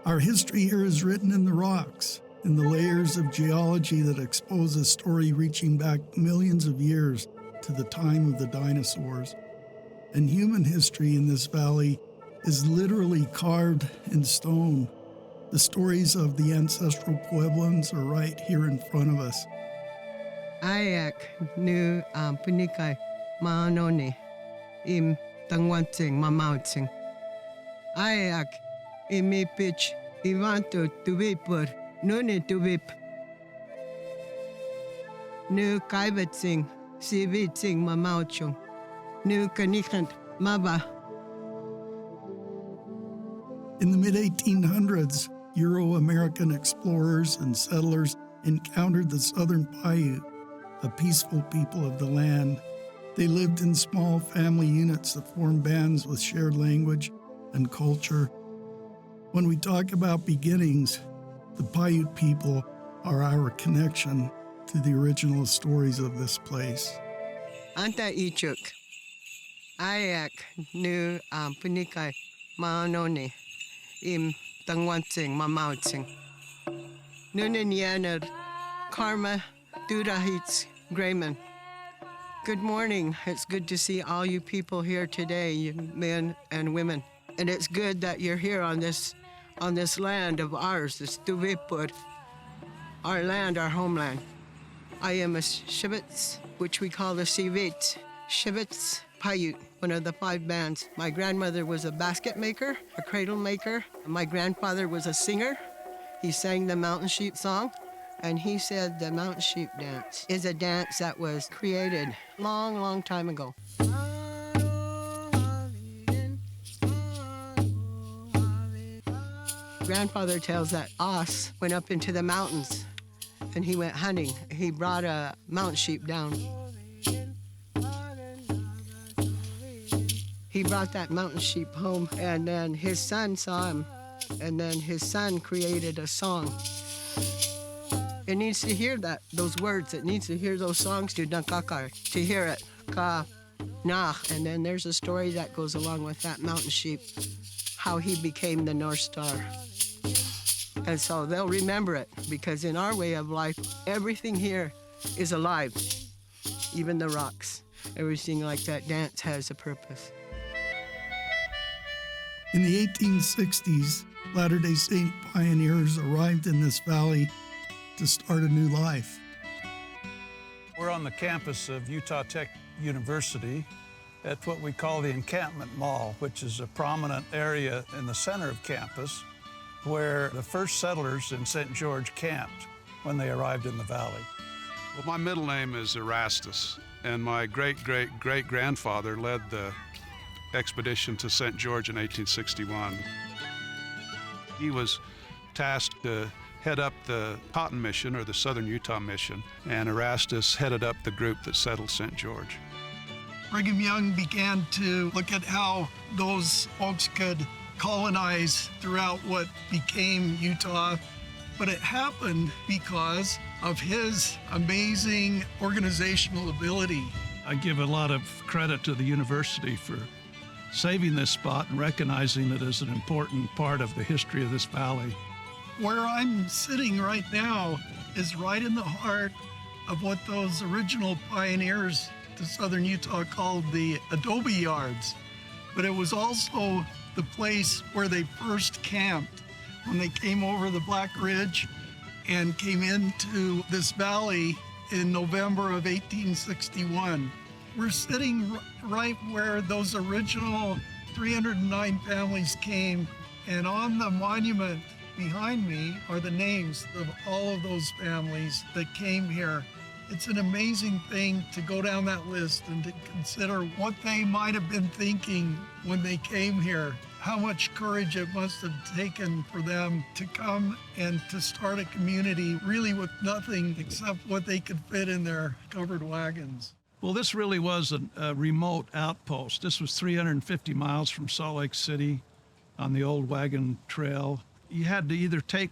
Our history here is written in the rocks, in the layers of geology that expose a story reaching back millions of years to the time of the dinosaurs. And human history in this valley is literally carved in stone. The stories of the ancestral Pueblans are right here in front of us. Ayak nu punikai maanoni im tangwanting mamauting. Ayak imipich ivanto tuvipur nuni tuvip. Nu kaibating siviting mamauchung. Nu kanikant maba. In the mid-1800s, Euro-American explorers and settlers encountered the southern Paiute, a peaceful people of the land. They lived in small family units that formed bands with shared language and culture. When we talk about beginnings, the Paiute people are our connection to the original stories of this place. Anta ichuk. Ayak nu punikai maanoni im tangwanting mamauting. Nunin yaner karma dudahits grayman. Good morning. It's good to see all you people here today, you men and women. And it's good that you're here on this land of ours, this Tuvipur, our land, our homeland. I am a Shivets, which we call the Sivit. Shivets Paiute, one of the 5 bands. My grandmother was a basket maker, a cradle maker. My grandfather was a singer. He sang the mountain sheep song. And he said the mountain sheep dance is a dance that was created long, long time ago. Grandfather tells that Os went up into the mountains and he went hunting. He brought a mountain sheep down. He brought that mountain sheep home, and then his son saw him, and then his son created a song. It needs to hear those words. It needs to hear those songs to Dankakar, to hear it. Ka, nah. And then there's a story that goes along with that mountain sheep, how he became the North Star. And so they'll remember it, because in our way of life, everything here is alive, even the rocks. Everything like that dance has a purpose. In the 1860s, Latter-day Saint pioneers arrived in this valley to start a new life. We're on the campus of Utah Tech University at what we call the Encampment Mall, which is a prominent area in the center of campus where the first settlers in St. George camped when they arrived in the valley. Well, my middle name is Erastus, and my great-great-great-grandfather led the expedition to St. George in 1861. He was tasked to head up the Cotton Mission, or the Southern Utah Mission, and Erastus headed up the group that settled St. George. Brigham Young began to look at how those folks could colonize throughout what became Utah, but it happened because of his amazing organizational ability. I give a lot of credit to the university for saving this spot and recognizing it as an important part of the history of this valley. Where I'm sitting right now is right in the heart of what those original pioneers to Southern Utah called the adobe yards. But it was also the place where they first camped when they came over the Black Ridge and came into this valley in November of 1861. We're sitting right where those original 309 families came, and on the monument behind me are the names of all of those families that came here. It's an amazing thing to go down that list and to consider what they might have been thinking when they came here, how much courage it must have taken for them to come and to start a community really with nothing except what they could fit in their covered wagons. Well, this really was a remote outpost. This was 350 miles from Salt Lake City on the old wagon trail. You had to either take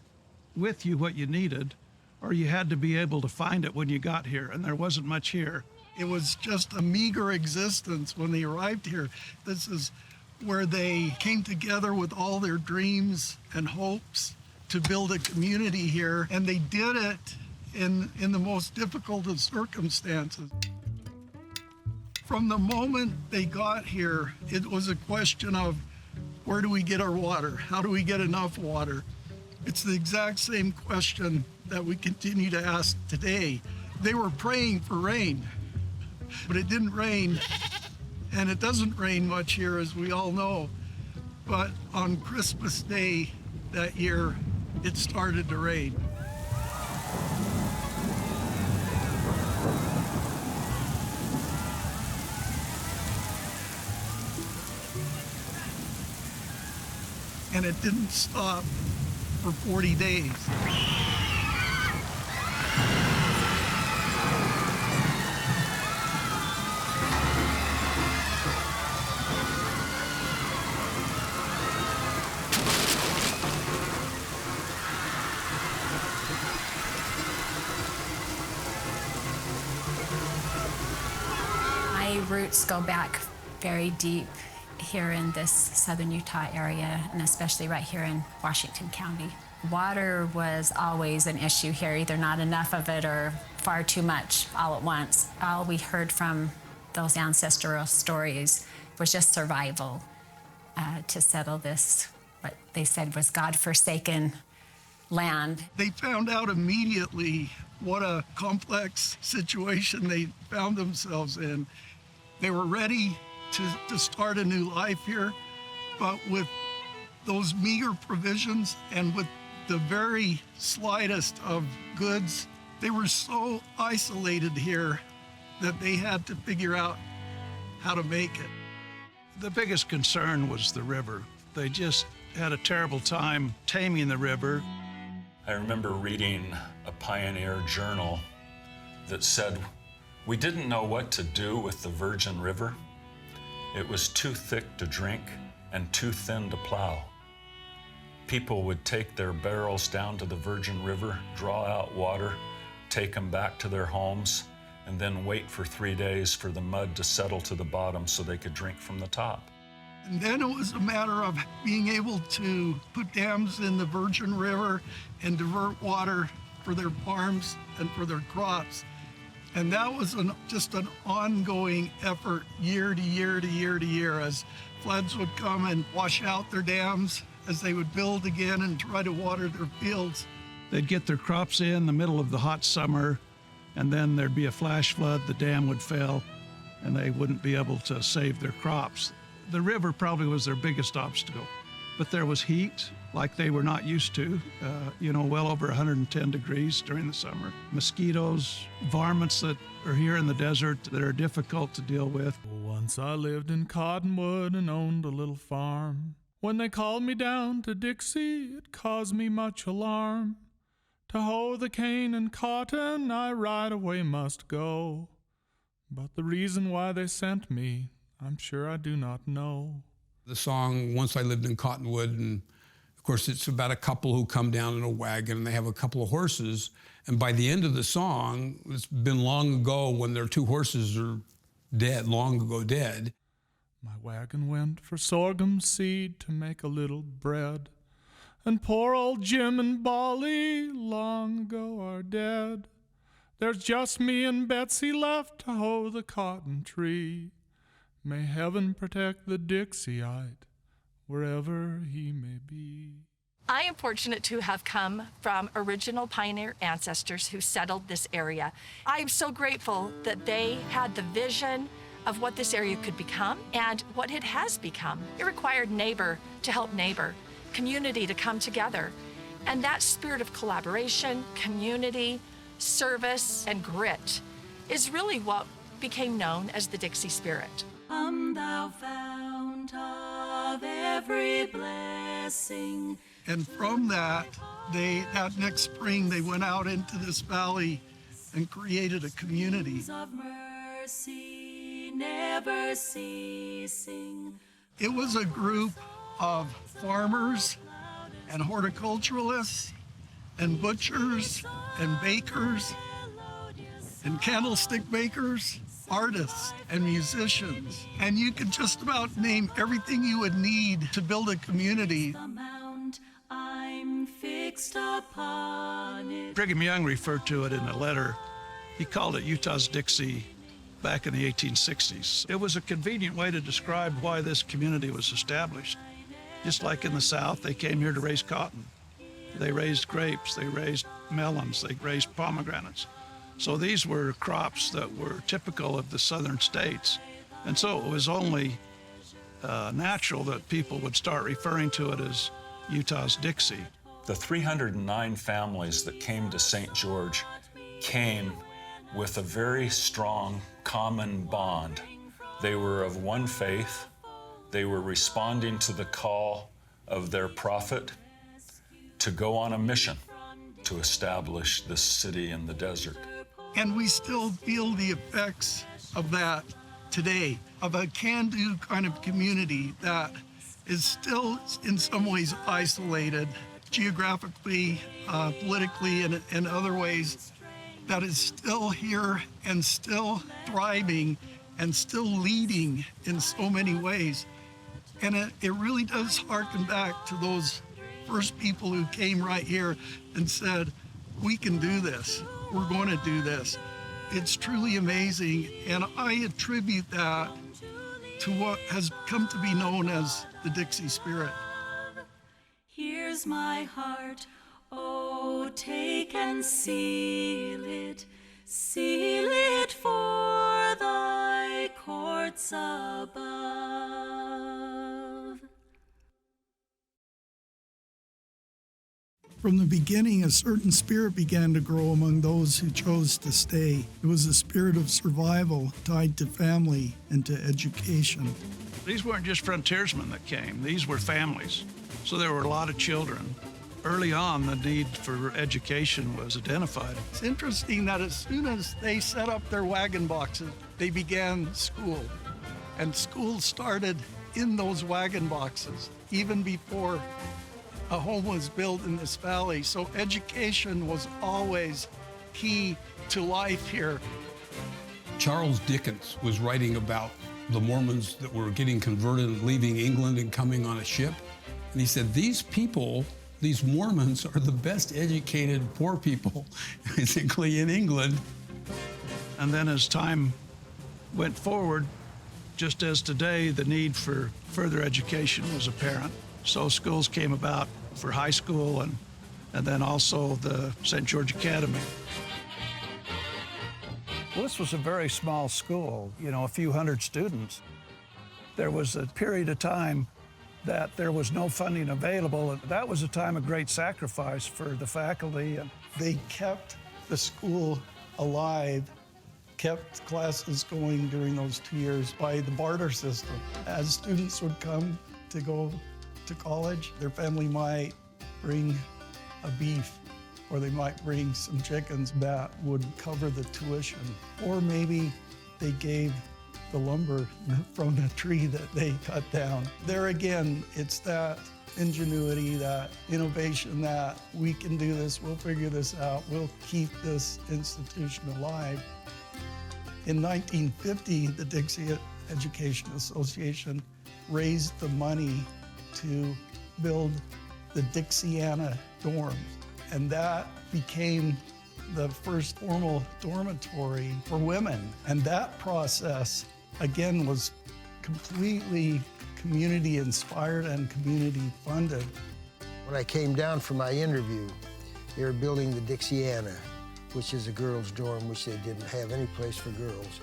with you what you needed, or you had to be able to find it when you got here, and there wasn't much here. It was just a meager existence when they arrived here. This is where they came together with all their dreams and hopes to build a community here, and they did it in the most difficult of circumstances. From the moment they got here, it was a question of, where do we get our water? How do we get enough water? It's the exact same question that we continue to ask today. They were praying for rain, but it didn't rain, and it doesn't rain much here, as we all know. But on Christmas Day that year, it started to rain. And it didn't stop for 40 days. My roots go back very deep here in this southern Utah area, and especially right here in Washington County. Water was always an issue here, either not enough of it or far too much all at once. All we heard from those ancestral stories was just survival to settle this, what they said was God-forsaken land. They found out immediately what a complex situation they found themselves in. They were ready to start a new life here, but with those meager provisions and with the very slightest of goods, they were so isolated here that they had to figure out how to make it. The biggest concern was the river. They just had a terrible time taming the river. I remember reading a pioneer journal that said, "We didn't know what to do with the Virgin River. It was too thick to drink and too thin to plow. People would take their barrels down to the Virgin River, draw out water, take them back to their homes, and then wait for 3 days for the mud to settle to the bottom so they could drink from the top." And then it was a matter of being able to put dams in the Virgin River and divert water for their farms and for their crops. And that was just an ongoing effort year to year to year to year, as floods would come and wash out their dams, as they would build again and try to water their fields. They'd get their crops in the middle of the hot summer, and then there'd be a flash flood, the dam would fail, and they wouldn't be able to save their crops. The river probably was their biggest obstacle, but there was heat like they were not used to, well over 110 degrees during the summer. Mosquitoes, varmints that are here in the desert that are difficult to deal with. Once I lived in Cottonwood and owned a little farm. When they called me down to Dixie, it caused me much alarm. To hoe the cane and cotton, I right away must go. But the reason why they sent me, I'm sure I do not know. The song, Once I Lived in Cottonwood, and of course it's about a couple who come down in a wagon and they have a couple of horses. And by the end of the song, it's been long ago when their two horses are dead, long ago dead. My wagon went for sorghum seed to make a little bread. And poor old Jim and Bolly long ago are dead. There's just me and Betsy left to hoe the cotton tree. May heaven protect the Dixieite, wherever he may be. I am fortunate to have come from original pioneer ancestors who settled this area. I am so grateful that they had the vision of what this area could become and what it has become. It required neighbor to help neighbor, community to come together. And that spirit of collaboration, community, service, and grit is really what became known as the Dixie spirit. Come thou fount of every blessing. And from that next spring, they went out into this valley and created a community. Of mercy never ceasing. It was a group of farmers and horticulturalists and butchers and bakers and candlestick makers artists and musicians, and you could just about name everything you would need to build a community. The mount, I'm fixed upon it. Brigham Young referred to it in a letter. He called it Utah's Dixie back in the 1860s. It was a convenient way to describe why this community was established. Just like in the South, they came here to raise cotton. They raised grapes, they raised melons, they raised pomegranates. So these were crops that were typical of the southern states. And so it was only natural that people would start referring to it as Utah's Dixie. The 309 families that came to St. George came with a very strong common bond. They were of one faith. They were responding to the call of their prophet to go on a mission to establish this city in the desert. And we still feel the effects of that today, of a can-do kind of community that is still in some ways isolated, geographically, politically, and in other ways, that is still here and still thriving and still leading in so many ways. And it really does harken back to those first people who came right here and said, we can do this, we're going to do this. It's truly amazing, and I attribute that to what has come to be known as the Dixie spirit. Here's my heart, oh, take and seal it for thy courts above. From the beginning, a certain spirit began to grow among those who chose to stay. It was a spirit of survival tied to family and to education. These weren't just frontiersmen that came, these were families. So there were a lot of children. Early on, the need for education was identified. It's interesting that as soon as they set up their wagon boxes, they began school. And school started in those wagon boxes, even before a home was built in this valley. So education was always key to life here. Charles Dickens was writing about the Mormons that were getting converted and leaving England and coming on a ship. And he said, these people, these Mormons, are the best educated poor people, basically, in England. And then as time went forward, just as today, the need for further education was apparent. So schools came about for high school and then also the St. George Academy. Well, this was a very small school, a few hundred students. There was a period of time that there was no funding available, and that was a time of great sacrifice for the faculty. And they kept the school alive, kept classes going during those 2 years by the barter system. As students would come to go to college, their family might bring a beef, or they might bring some chickens that would cover the tuition. Or maybe they gave the lumber from the tree that they cut down. There again, it's that ingenuity, that innovation, that we can do this, we'll figure this out, we'll keep this institution alive. In 1950, the Dixie Education Association raised the money to build the Dixiana dorms, and that became the first formal dormitory for women. And that process, again, was completely community inspired and community funded. When I came down for my interview, they were building the Dixiana, which is a girls' dorm, which they didn't have any place for girls.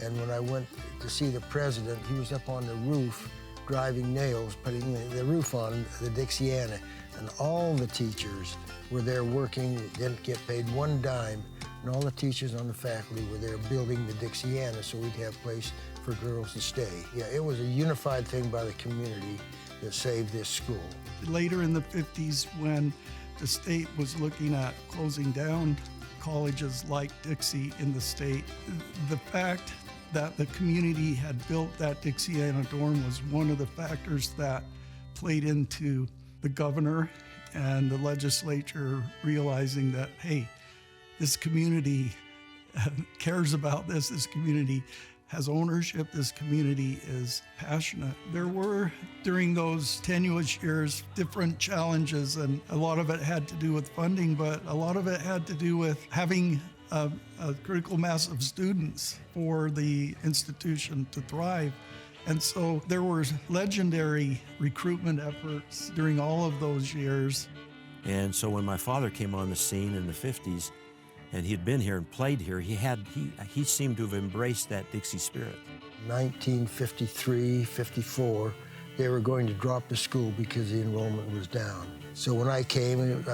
And when I went to see the president, he was up on the roof driving nails, putting the roof on the Dixiana. And all the teachers were there working, didn't get paid one dime, and all the teachers on the faculty were there building the Dixiana so we'd have a place for girls to stay. Yeah, it was a unified thing by the community that saved this school. Later in the 50s, when the state was looking at closing down colleges like Dixie in the state, the fact that the community had built that Dixiana dorm was one of the factors that played into the governor and the legislature realizing that, hey, this community cares about this. This community has ownership. This community is passionate. There were, during those tenuous years, different challenges, and a lot of it had to do with funding, but a lot of it had to do with having a critical mass of students for the institution to thrive. And so there were legendary recruitment efforts during all of those years. And so when my father came on the scene in the 50s, and he'd been here and played here, he seemed to have embraced that Dixie spirit. 1953, 54, they were going to drop the school because the enrollment was down. So when I came, it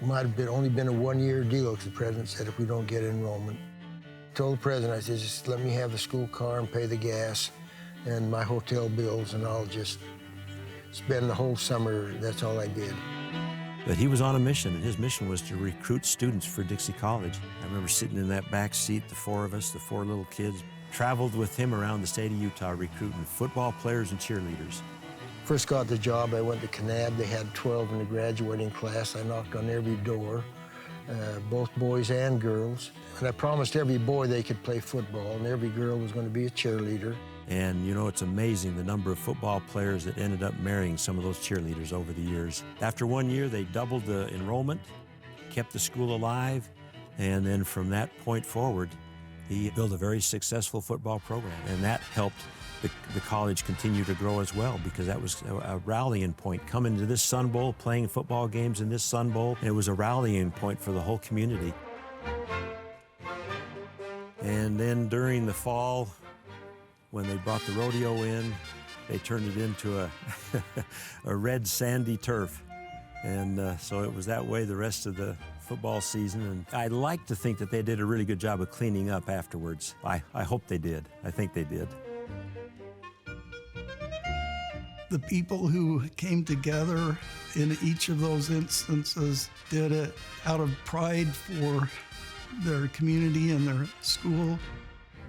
might have only been a one-year deal, because the president said if we don't get enrollment. I told the president, I said, just let me have the school car and pay the gas and my hotel bills, and I'll just spend the whole summer. That's all I did. But he was on a mission, and his mission was to recruit students for Dixie College. I remember sitting in that back seat, the four of us, the four little kids, traveled with him around the state of Utah recruiting football players and cheerleaders. First got the job, I went to Kanab. They had 12 in the graduating class. I knocked on every door, both boys and girls. And I promised every boy they could play football, and every girl was going to be a cheerleader. And you know, it's amazing the number of football players that ended up marrying some of those cheerleaders over the years. After 1 year, they doubled the enrollment, kept the school alive, and then from that point forward, he built a very successful football program. And that helped the college continue to grow as well, because that was a rallying point. Coming to this Sun Bowl, playing football games in this Sun Bowl, it was a rallying point for the whole community. And then during the fall, when they brought the rodeo in, they turned it into a red sandy turf. And so it was that way the rest of the football season. And I like to think that they did a really good job of cleaning up afterwards. I hope they did. I think they did. The people who came together in each of those instances did it out of pride for their community and their school.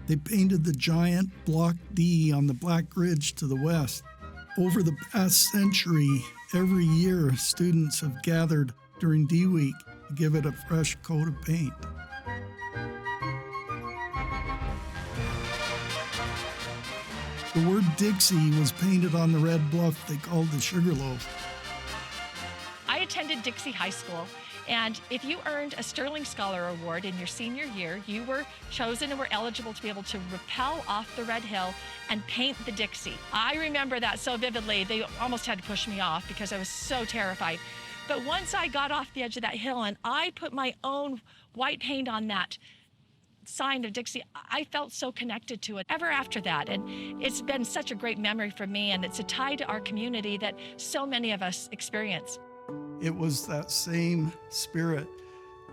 They painted the giant Block D on the Black Ridge to the west. Over the past century, every year, students have gathered during D Week to give it a fresh coat of paint. The word Dixie was painted on the red bluff they called the Sugarloaf. I attended Dixie High School, and if you earned a Sterling Scholar Award in your senior year, you were chosen and were eligible to be able to rappel off the red hill and paint the Dixie. I remember that so vividly, they almost had to push me off because I was so terrified. But once I got off the edge of that hill and I put my own white paint on that sign of Dixie, I felt so connected to it ever after that. And it's been such a great memory for me, and it's a tie to our community that so many of us experience. It was that same spirit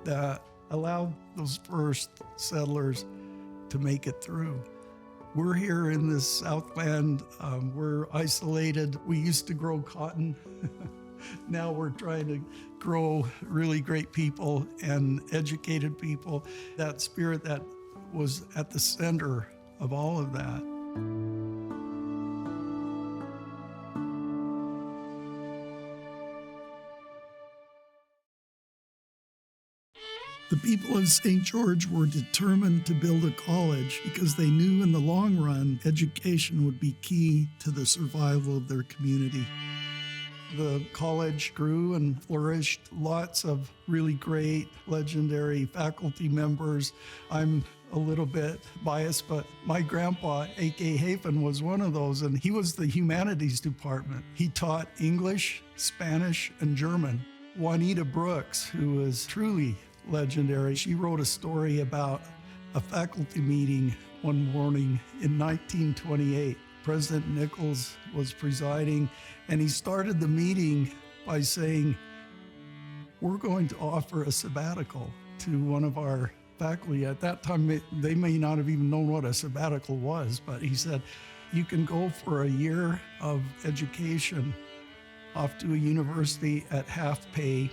that allowed those first settlers to make it through. We're here in this Southland. We're isolated. We used to grow cotton. Now we're trying to grow really great people and educated people. That spirit that was at the center of all of that. The people of St. George were determined to build a college because they knew in the long run, education would be key to the survival of their community. The college grew and flourished. Lots of really great, legendary faculty members. I'm a little bit biased, but my grandpa, A.K. Hafen, was one of those, and he was the humanities department. He taught English, Spanish, and German. Juanita Brooks, who was truly legendary, she wrote a story about a faculty meeting one morning in 1928. President Nichols was presiding, and he started the meeting by saying, "We're going to offer a sabbatical to one of our faculty." At that time, they may not have even known what a sabbatical was, but he said, "You can go for a year of education off to a university at half pay,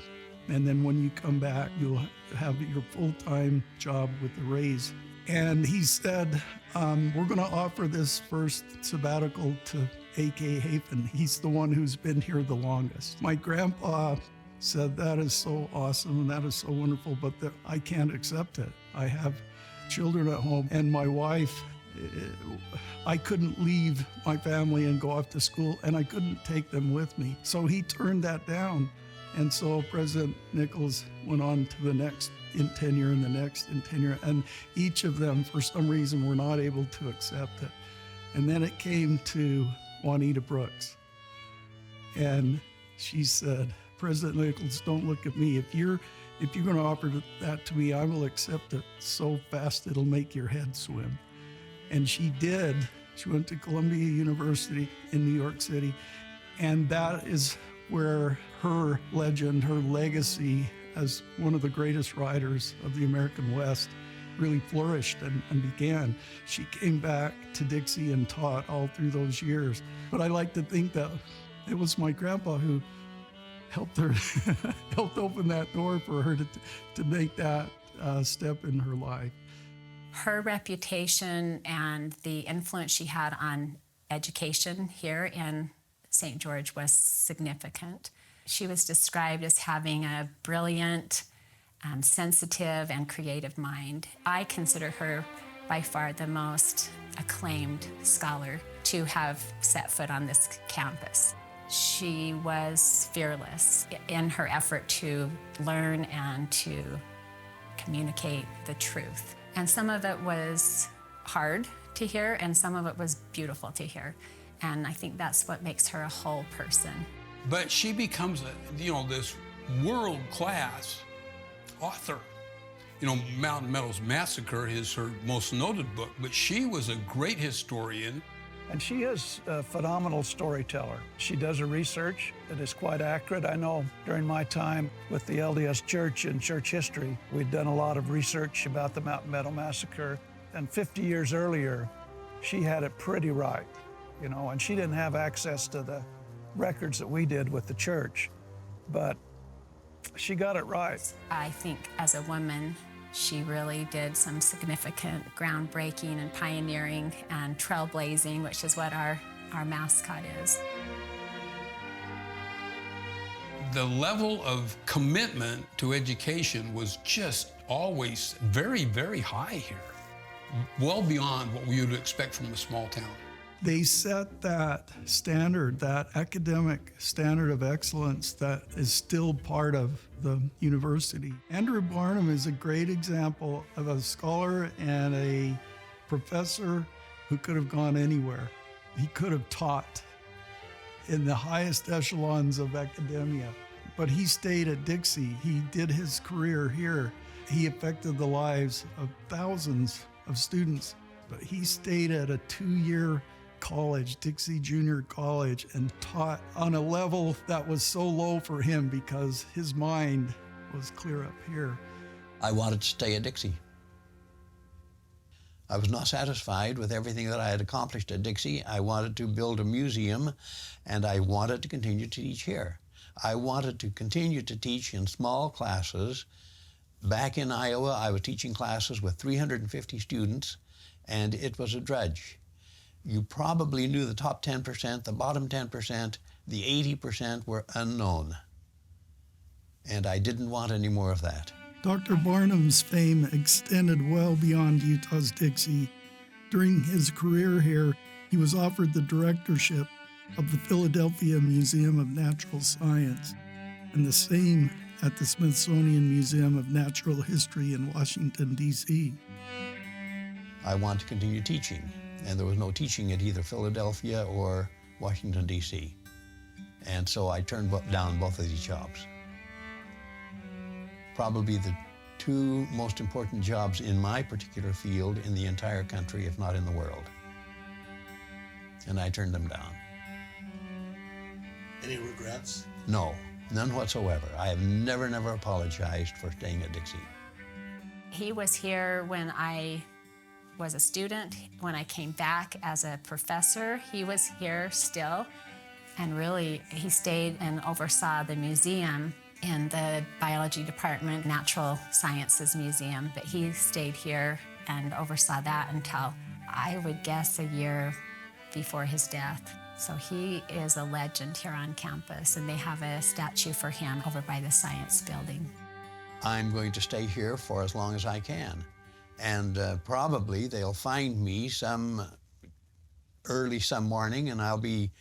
and then when you come back, you'll have your full-time job with a raise." And he said, we're going to offer this first sabbatical to A.K. Hafen. He's the one who's been here the longest. My grandpa said, "That is so awesome and that is so wonderful, but I can't accept it. I have children at home, and my wife. I couldn't leave my family and go off to school, and I couldn't take them with me. So he turned that down. And so President Nichols went on to the next in tenure and the next in tenure, and each of them, for some reason, were not able to accept it. And then it came to Juanita Brooks. And she said, President Nichols, don't look at me. If you're going to offer that to me, I will accept it so fast it'll make your head swim. And she did. She went to Columbia University in New York City. And that is where her legend, her legacy as one of the greatest writers of the American West really flourished and began. She came back to Dixie and taught all through those years. But I like to think that it was my grandpa who helped her, helped open that door for her to make that step in her life. Her reputation and the influence she had on education here in St. George was significant. She was described as having a brilliant, sensitive, and creative mind. I consider her by far the most acclaimed scholar to have set foot on this campus. She was fearless in her effort to learn and to communicate the truth. And some of it was hard to hear, and some of it was beautiful to hear. And I think that's what makes her a whole person. But she becomes this world-class author. Mountain Meadows Massacre is her most noted book, but she was a great historian. And she is a phenomenal storyteller. She does her research that is quite accurate. I know during my time with the LDS Church and church history, we'd done a lot of research about the Mountain Meadow Massacre. And 50 years earlier, she had it pretty right, and she didn't have access to the records that we did with the church, but she got it right. I think as a woman, she really did some significant groundbreaking and pioneering and trailblazing, which is what our mascot is. The level of commitment to education was just always very, very high here, well beyond what we would expect from a small town. They set that standard, that academic standard of excellence that is still part of the university. Andrew Barnum is a great example of a scholar and a professor who could have gone anywhere. He could have taught in the highest echelons of academia, but he stayed at Dixie. He did his career here. He affected the lives of thousands of students, but he stayed at a 2-year college, Dixie Junior College, and taught on a level that was so low for him because his mind was clear up here. I wanted to stay at Dixie. I was not satisfied with everything that I had accomplished at Dixie. I wanted to build a museum, and I wanted to continue to teach here. I wanted to continue to teach in small classes. Back in Iowa, I was teaching classes with 350 students, and it was a drudge. You probably knew the top 10%, the bottom 10%, the 80% were unknown. And I didn't want any more of that. Dr. Barnum's fame extended well beyond Utah's Dixie. During his career here, he was offered the directorship of the Philadelphia Museum of Natural Science, and the same at the Smithsonian Museum of Natural History in Washington, D.C. I want to continue teaching, and there was no teaching at either Philadelphia or Washington, D.C. And so I turned down both of these jobs. Probably the two most important jobs in my particular field in the entire country, if not in the world. And I turned them down. Any regrets? No, none whatsoever. I have never apologized for staying at Dixie. He was here when I was a student. When I came back as a professor, he was here still. And really, he stayed and oversaw the museum in the biology department, Natural Sciences Museum, but he stayed here and oversaw that until, I would guess, a year before his death. So he is a legend here on campus, and they have a statue for him over by the Science Building. I'm going to stay here for as long as I can. And probably they'll find me early some morning and I'll be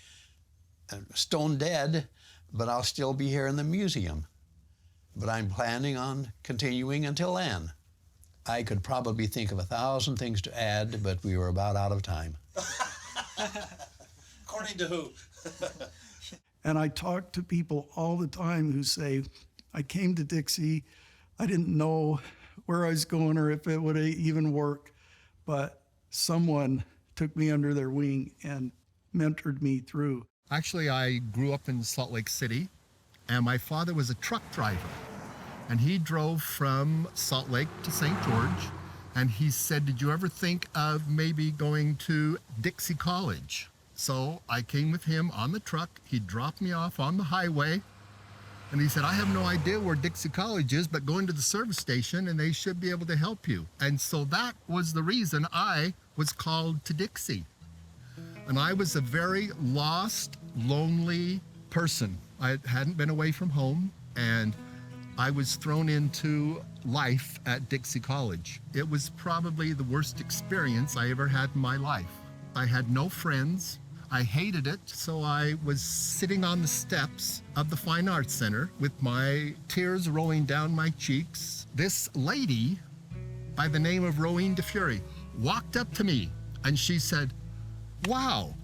stone dead, but I'll still be here in the museum. But I'm planning on continuing until then. I could probably think of 1,000 things to add, but we were about out of time. According to who? And I talk to people all the time who say, I came to Dixie, I didn't know where I was going or if it would even work, but someone took me under their wing and mentored me through. Actually, I grew up in Salt Lake City, and my father was a truck driver. And he drove from Salt Lake to St. George, and he said, did you ever think of maybe going to Dixie College? So I came with him on the truck. He dropped me off on the highway, and he said, I have no idea where Dixie College is, but go into the service station and they should be able to help you. And so that was the reason I was called to Dixie. And I was a very lost, lonely person. I hadn't been away from home, and I was thrown into life at Dixie College. It was probably the worst experience I ever had in my life. I had no friends. I hated it, so I was sitting on the steps of the Fine Arts Center with my tears rolling down my cheeks. This lady by the name of Rowene DeFury walked up to me and she said, wow,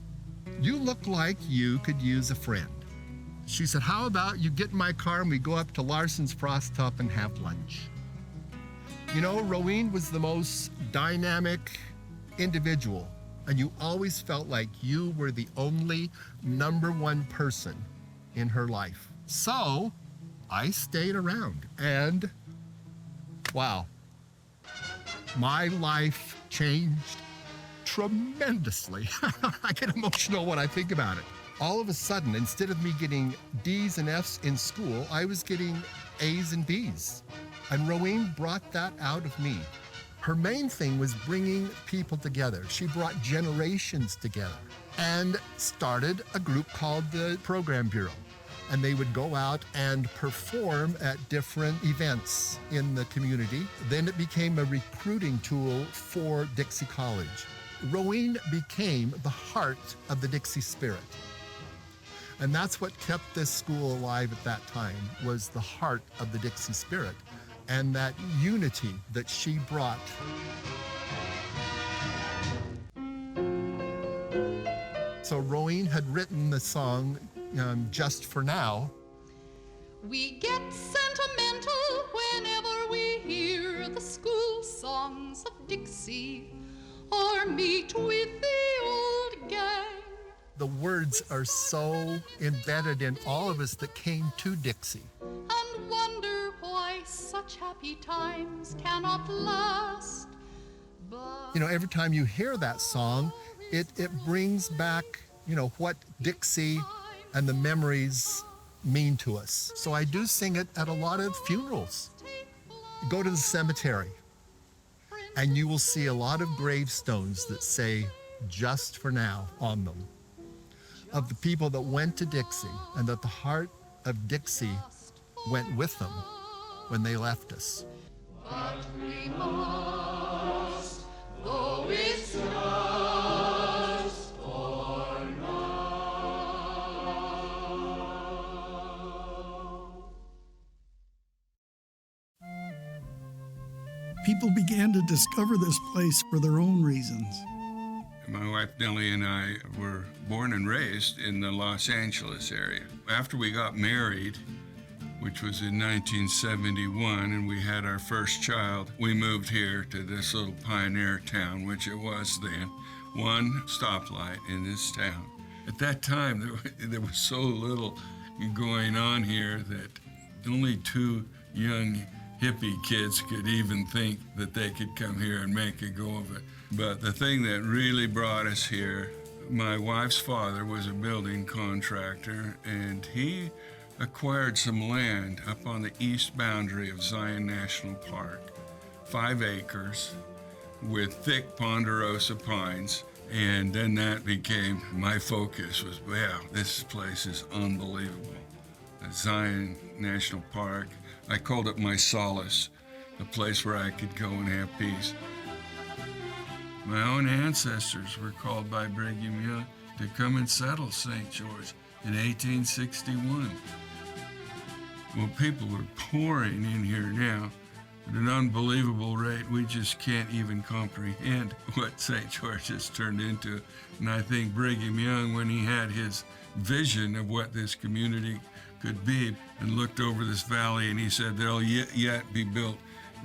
you look like you could use a friend. She said, how about you get in my car and we go up to Larson's Frosttop and have lunch? You know, Rowene was the most dynamic individual, and you always felt like you were the only #1 person in her life. So I stayed around, and wow, my life changed tremendously. I get emotional when I think about it. All of a sudden, instead of me getting D's and F's in school, I was getting A's and B's. And Rowene brought that out of me. Her main thing was bringing people together. She brought generations together and started a group called the Program Bureau. And they would go out and perform at different events in the community. Then it became a recruiting tool for Dixie College. Rowene became the heart of the Dixie spirit. And that's what kept this school alive at that time, was the heart of the Dixie spirit and that unity that she brought. So Rowene had written the song, Just for Now. We get sentimental whenever we hear the school songs of Dixie or meet with the old gang. The words are so embedded in all of us that came to Dixie. And wonder why such happy times cannot last. But you know, every time you hear that song, it brings back, you know, what Dixie and the memories mean to us. So I do sing it at a lot of funerals. Go to the cemetery and you will see a lot of gravestones that say "Just for Now" on them, of the people that went to Dixie, and that the heart of Dixie went with them when they left us. But we must, though it's just for now. People began to discover this place for their own reasons. My wife Nellie and I were born and raised in the Los Angeles area. After we got married, which was in 1971, and we had our first child, we moved here to this little pioneer town, which it was then, one stoplight in this town. At that time, there was so little going on here that only two young hippie kids could even think that they could come here and make a go of it. But the thing that really brought us here, my wife's father was a building contractor, and he acquired some land up on the east boundary of Zion National Park, 5 acres with thick ponderosa pines. And then that became my focus, was, wow, this place is unbelievable. The Zion National Park, I called it my solace, a place where I could go and have peace. My own ancestors were called by Brigham Young to come and settle St. George in 1861. Well, people are pouring in here now at an unbelievable rate. We just can't even comprehend what St. George has turned into. And I think Brigham Young, when he had his vision of what this community could be and looked over this valley, and he said there'll yet be built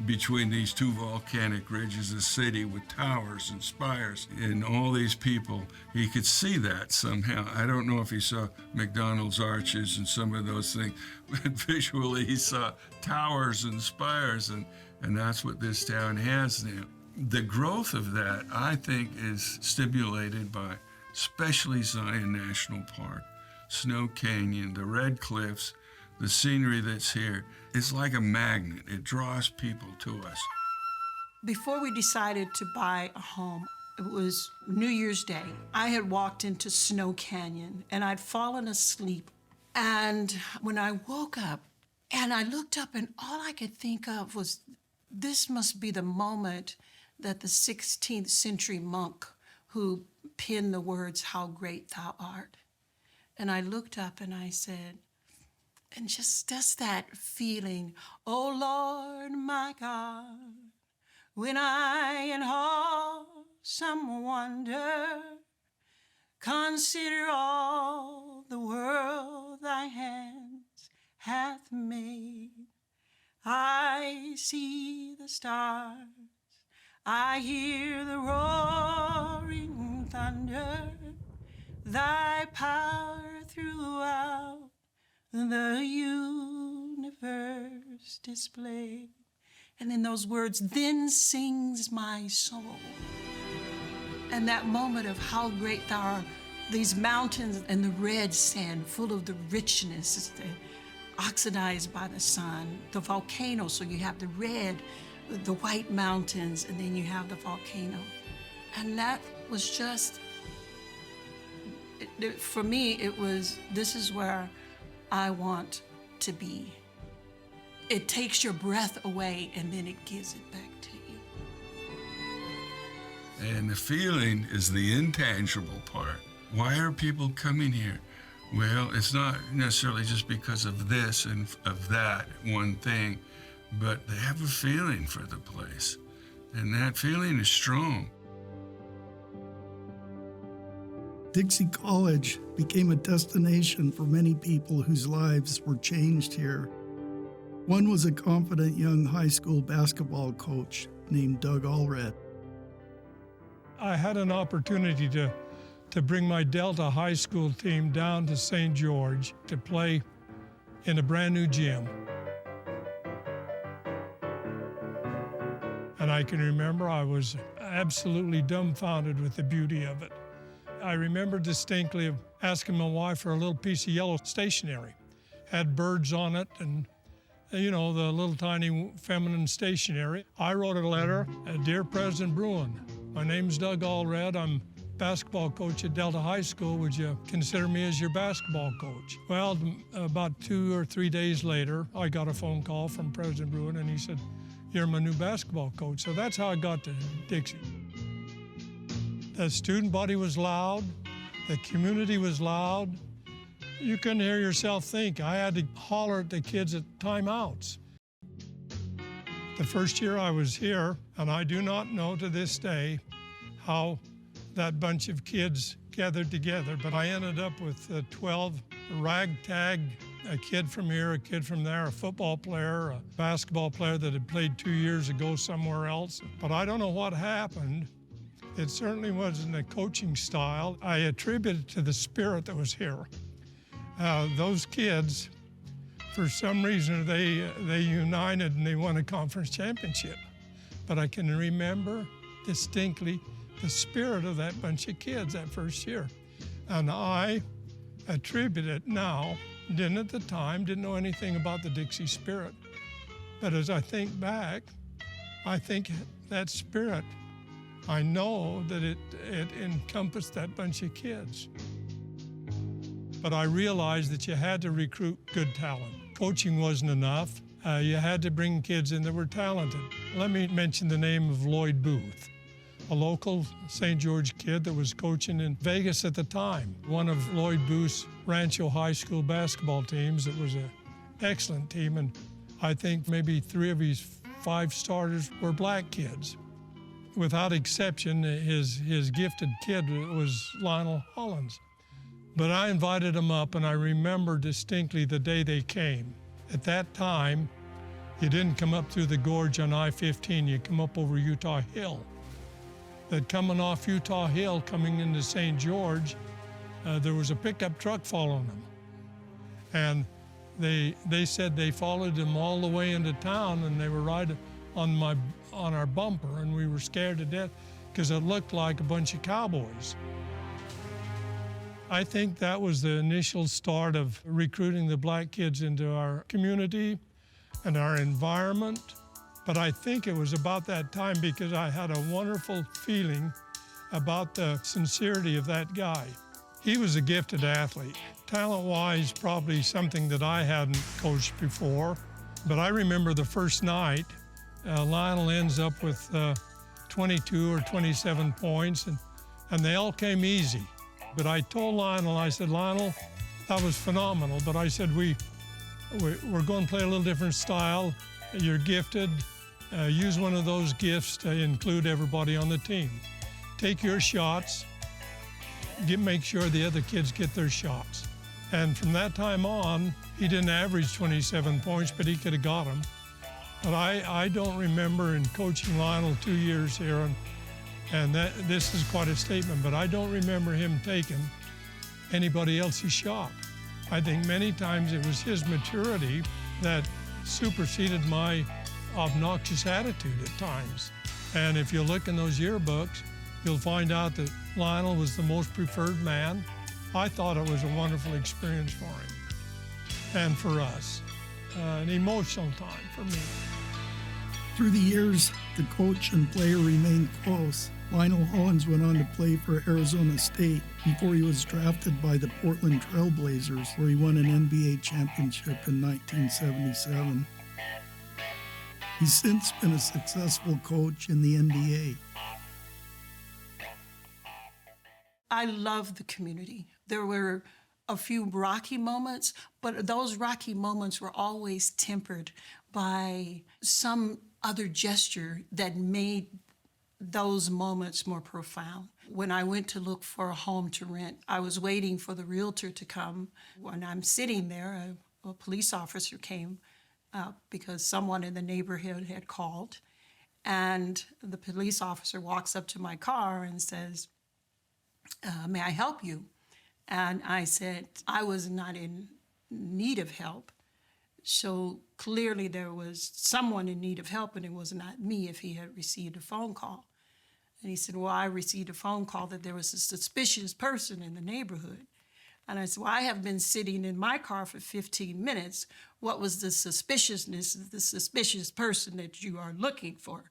between these two volcanic ridges a city with towers and spires and all these people. He could see that somehow. I don't know if he saw McDonald's arches and some of those things, but visually he saw towers and spires, and that's what this town has now. The growth of that, I think, is stimulated by especially Zion National Park, Snow Canyon, the Red Cliffs, the scenery that's here. It's like a magnet. It draws people to us. Before we decided to buy a home, it was New Year's Day. I had walked into Snow Canyon and I'd fallen asleep. And when I woke up and I looked up, and all I could think of was, this must be the moment that the 16th century monk who penned the words, "How great thou art." And I looked up and I said, and just that feeling, "Oh Lord, my God, when I in awesome wonder consider all the world thy hands hath made, I see the stars, I hear the roaring thunder, thy power throughout the universe displayed." And in those words, "Then sings my soul." And that moment of how great thou art, these mountains and the red sand full of the richness, oxidized by the sun, the volcano, so you have the red, the white mountains, and then you have the volcano. And that was just, for me, it was, this is where I want to be. It takes your breath away and then it gives it back to you. And the feeling is the intangible part. Why are people coming here? Well, it's not necessarily just because of this and of that one thing, but they have a feeling for the place. And that feeling is strong. Dixie College became a destination for many people whose lives were changed here. One was a confident young high school basketball coach named Doug Allred. I had an opportunity to bring my Delta High School team down to St. George to play in a brand new gym. And I can remember I was absolutely dumbfounded with the beauty of it. I remember distinctly of asking my wife for a little piece of yellow stationery. Had birds on it and, you know, the little tiny feminine stationery. I wrote a letter, "Dear President Bruin, my name's Doug Allred. I'm basketball coach at Delta High School. Would you consider me as your basketball coach?" Well, about 2 or 3 days later, I got a phone call from President Bruin and he said, "You're my new basketball coach." So that's how I got to Dixie. The student body was loud, the community was loud. You couldn't hear yourself think. I had to holler at the kids at timeouts. The first year I was here, and I do not know to this day how that bunch of kids gathered together, but I ended up with 12 ragtag, a kid from here, a kid from there, a football player, a basketball player that had played 2 years ago somewhere else. But I don't know what happened. It certainly wasn't a coaching style. I attribute it to the spirit that was here. Those kids, for some reason, they united and they won a conference championship. But I can remember distinctly the spirit of that bunch of kids that first year. And I attribute it now, didn't at the time, didn't know anything about the Dixie spirit. But as I think back, I think that spirit, I know that it encompassed that bunch of kids. But I realized that you had to recruit good talent. Coaching wasn't enough. You had to bring kids in that were talented. Let me mention the name of Lloyd Booth. a local St. George kid that was coaching in Vegas at the time. One of Lloyd Booth's Rancho High School basketball teams. It was an excellent team, and I think maybe 3 of his 5 starters were black kids. Without exception, his gifted kid was Lionel Hollins. But I invited him up, and I remember distinctly the day they came. At that time, you didn't come up through the gorge on I-15, you come up over Utah Hill. That coming off Utah Hill, coming into St. George, there was a pickup truck following them. And they said they followed them all the way into town, and they were right on our bumper, and we were scared to death because it looked like a bunch of cowboys. I think that was the initial start of recruiting the black kids into our community and our environment. But I think it was about that time because I had a wonderful feeling about the sincerity of that guy. He was a gifted athlete. Talent-wise, probably something that I hadn't coached before. But I remember the first night, Lionel ends up with 22 or 27 points, and they all came easy. But I told Lionel, I said, Lionel, that was phenomenal. But I said, we're going to play a little different style. You're gifted. Use one of those gifts to include everybody on the team. Take your shots. Make sure the other kids get their shots. And from that time on, he didn't average 27 points, but he could have got them. But I don't remember in coaching Lionel 2 years here, and this is quite a statement, but I don't remember him taking anybody else's shot. I think many times it was his maturity that superseded my obnoxious attitude at times. And if you look in those yearbooks, you'll find out that Lionel was the most preferred man. I thought it was a wonderful experience for him and for us. An emotional time for me. Through the years, the coach and player remained close. Lionel Hollins went on to play for Arizona State before he was drafted by the Portland Trailblazers, where he won an NBA championship in 1977. He's since been a successful coach in the NBA. I love the community. There were a few rocky moments, but those rocky moments were always tempered by some other gesture that made those moments more profound. When I went to look for a home to rent, I was waiting for the realtor to come. When I'm sitting there, a police officer came because someone in the neighborhood had called. And the police officer walks up to my car and says, may I help you? And I said, I was not in need of help. So clearly there was someone in need of help, and it was not me if he had received a phone call. And he said, well, I received a phone call that there was a suspicious person in the neighborhood. And I said, well, I have been sitting in my car for 15 minutes. What was the suspiciousness of the suspicious person that you are looking for?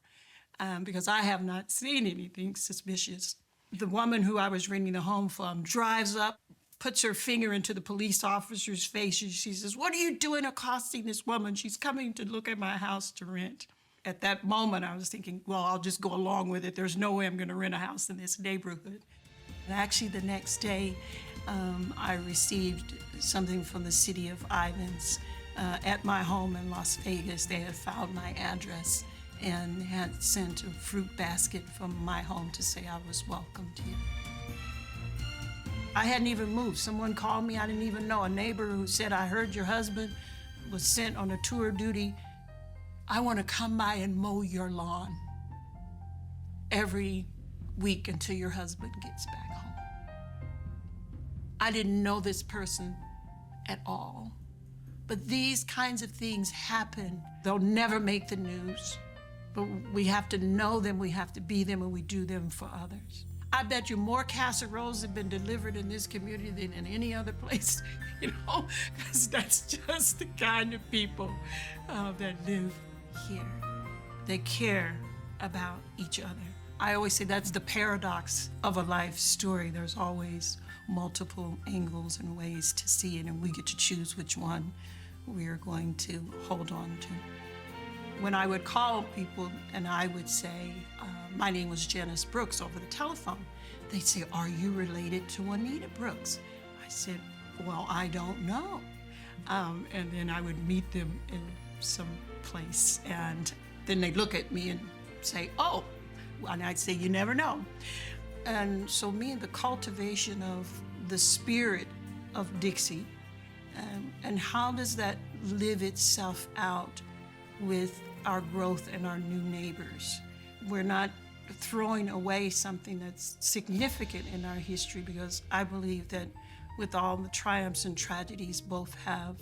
Because I have not seen anything suspicious. The woman who I was renting the home from drives up, puts her finger into the police officer's face, and she says, what are you doing accosting this woman? She's coming to look at my house to rent. At that moment, I was thinking, well, I'll just go along with it. There's no way I'm going to rent a house in this neighborhood. And actually, the next day, I received something from the city of Ivins. At my home in Las Vegas, they had found my address and had sent a fruit basket from my home to say I was welcomed here. I hadn't even moved. Someone called me, I didn't even know. A neighbor who said, I heard your husband was sent on a tour duty. I want to come by and mow your lawn every week until your husband gets back home. I didn't know this person at all. But these kinds of things happen. They'll never make the news. But we have to know them, we have to be them, and we do them for others. I bet you more casseroles have been delivered in this community than in any other place, because that's just the kind of people that live here. They care about each other. I always say that's the paradox of a life story. There's always multiple angles and ways to see it, and we get to choose which one we are going to hold on to. when I would call people and I would say, my name was Janice Brooks over the telephone, they'd say, are you related to Juanita Brooks? I said, well, I don't know. And then I would meet them in some place, and then they'd look at me and say, oh, and I'd say, you never know. And so the cultivation of the spirit of Dixie, and how does that live itself out with our growth and our new neighbors? We're not throwing away something that's significant in our history, because I believe that with all the triumphs and tragedies, both have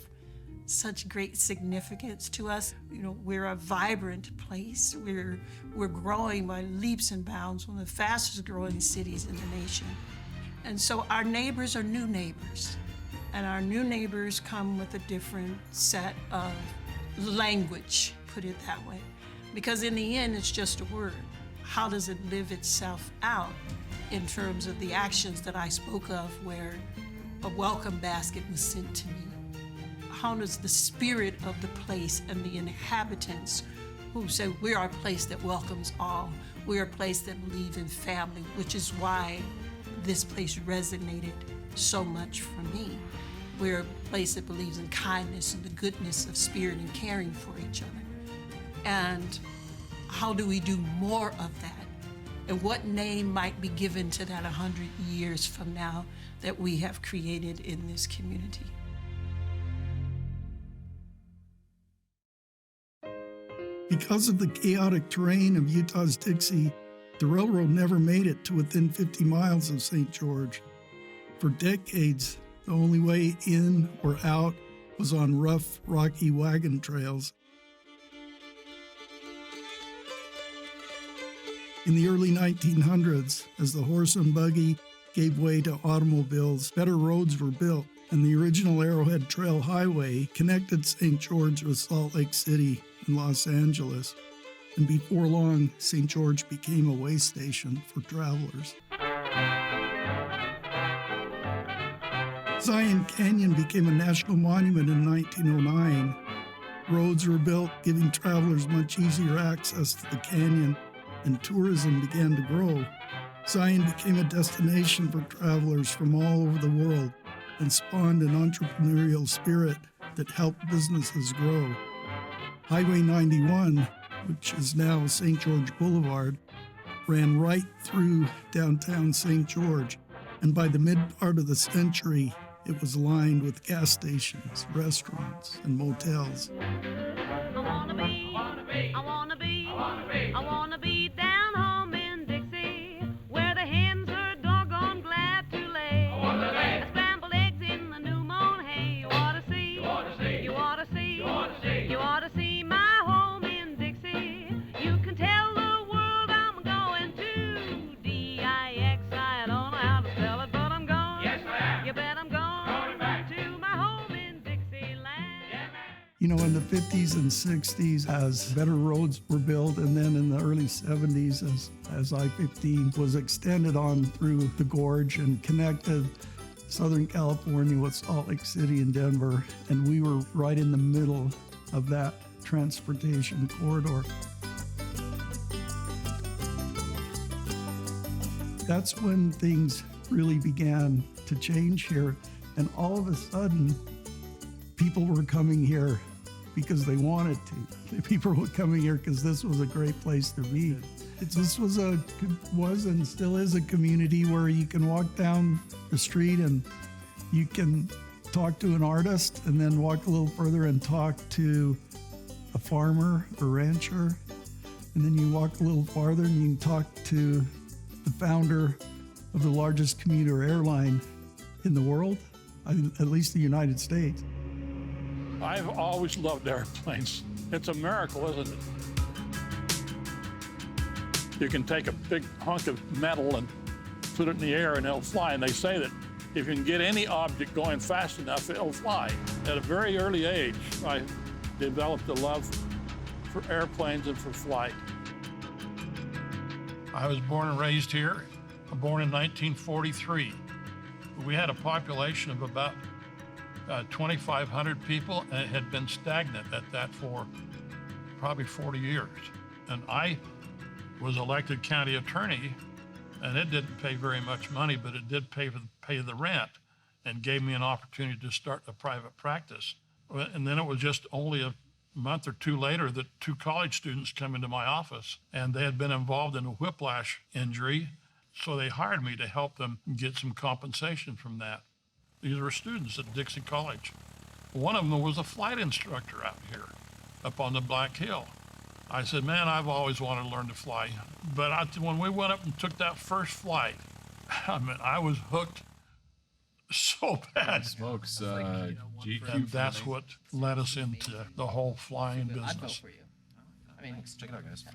such great significance to us. You know, we're a vibrant place. We're growing by leaps and bounds, one of the fastest growing cities in the nation. And so our neighbors are new neighbors. And our new neighbors come with a different set of language, put it that way. Because in the end, it's just a word. How does it live itself out in terms of the actions that I spoke of, where a welcome basket was sent to me? How does the spirit of the place and the inhabitants who say, we're a place that welcomes all, we're a place that believes in family, which is why this place resonated so much for me. We're a place that believes in kindness and the goodness of spirit and caring for each other. And how do we do more of that? And what name might be given to that 100 years from now that we have created in this community? Because of the chaotic terrain of Utah's Dixie, the railroad never made it to within 50 miles of St. George. For decades, the only way in or out was on rough, rocky wagon trails. In the early 1900s, as the horse and buggy gave way to automobiles, better roads were built, and the original Arrowhead Trail Highway connected St. George with Salt Lake City and Los Angeles. And before long, St. George became a way station for travelers. Zion Canyon became a national monument in 1909. Roads were built, giving travelers much easier access to the canyon, and tourism began to grow. Zion became a destination for travelers from all over the world and spawned an entrepreneurial spirit that helped businesses grow. Highway 91, which is now St. George Boulevard, ran right through downtown St. George, and by the mid-part of the century, it was lined with gas stations, restaurants, and motels. I wanna be down home in Dixie, where the hens are doggone glad to lay. I wanna lay scrambled eggs in the new mown hay. You ought to see, you ought to see, you ought to see, you ought to see, you ought to see my home in Dixie. You can tell the world I'm going to D-I-X. I don't know how to spell it, but I'm going. Yes, I am. You bet I'm going back to my home in Dixieland. Yeah, You know, in the 50s and 60s, as better roads were built, and then in the early 70s, as I-15 was extended on through the gorge and connected Southern California with Salt Lake City and Denver, and we were right in the middle of that transportation corridor. That's when things really began to change here, and all of a sudden, people were coming here because they wanted to. People were coming here because this was a great place to be. This was and still is a community where you can walk down the street and you can talk to an artist, and then walk a little further and talk to a farmer or rancher. And then you walk a little farther and you can talk to the founder of the largest commuter airline in the world, at least the United States. I've always loved airplanes. It's a miracle, isn't it? You can take a big hunk of metal and put it in the air and it'll fly. And they say that if you can get any object going fast enough, it'll fly. At a very early age, I developed a love for airplanes and for flight. I was born and raised here. I'm born in 1943. We had a population of about 2,500 people, and it had been stagnant at that for probably 40 years. And I was elected county attorney, and it didn't pay very much money, but it did pay the rent and gave me an opportunity to start a private practice. And then it was just only a month or two later that two college students come into my office, and they had been involved in a whiplash injury, so they hired me to help them get some compensation from that. These were students at Dixie College. One of them was a flight instructor out here up on the Black Hill. I said, man, I've always wanted to learn to fly. But when we went up and took that first flight, I mean, I was hooked so bad. Smokes, GQ. And that's what led us into the whole flying business. I mean, check it out, guys.